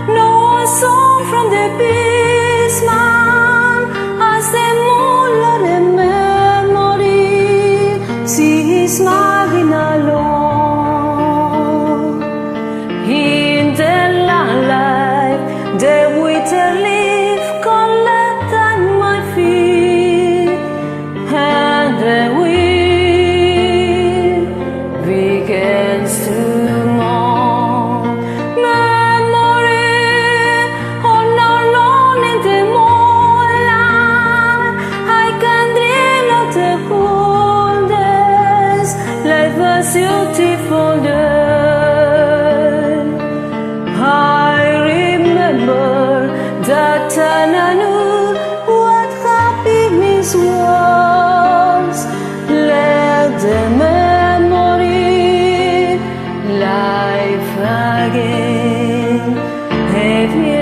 No song from the beastman as the moonlight and memory sees smiling alone in the limelight. The winter leaf collect at my feet, and the wind begins to mourn. Memory, all alone in the moonlight, I can dream of the whole days, life was beautiful day. I remember that time I knew what happiness was. Let the memory life again. Every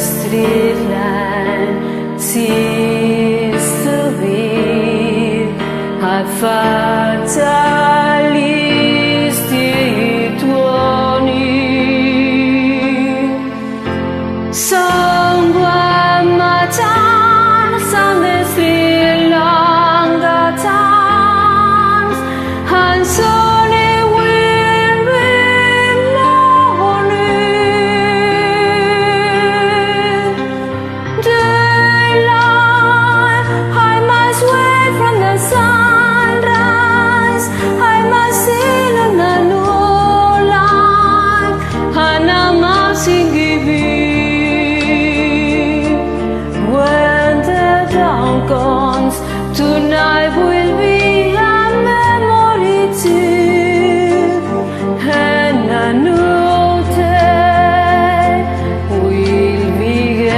street line ceased to be a fatalistic warning. Someone might dance on the street longer times, and soon it will be morning. Daylight, I must wait from the sunrise. I must see on a new life, and I must give it. When the dawn comes, tonight will be a memory too, and a new day will begin.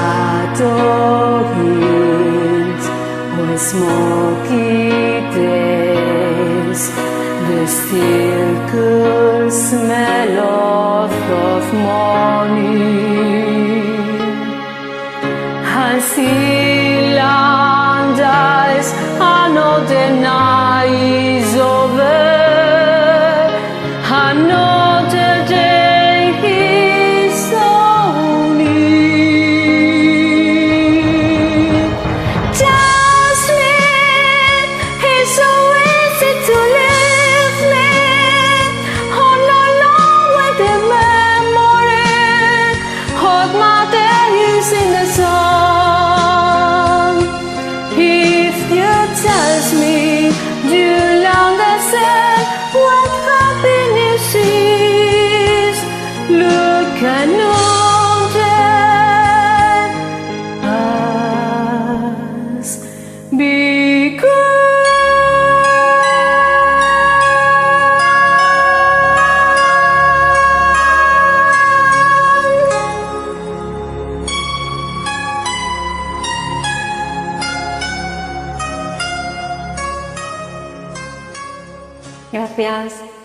Battle hills or smoky days, the still cool smell of morning. I see land eyes, I know the night is over, I know the day is so near. Jasmine, it's so easy to leave me all alone with the memory of my days in the sun. If you tells me you'll understand what happiness is, look at know that us because Gracias.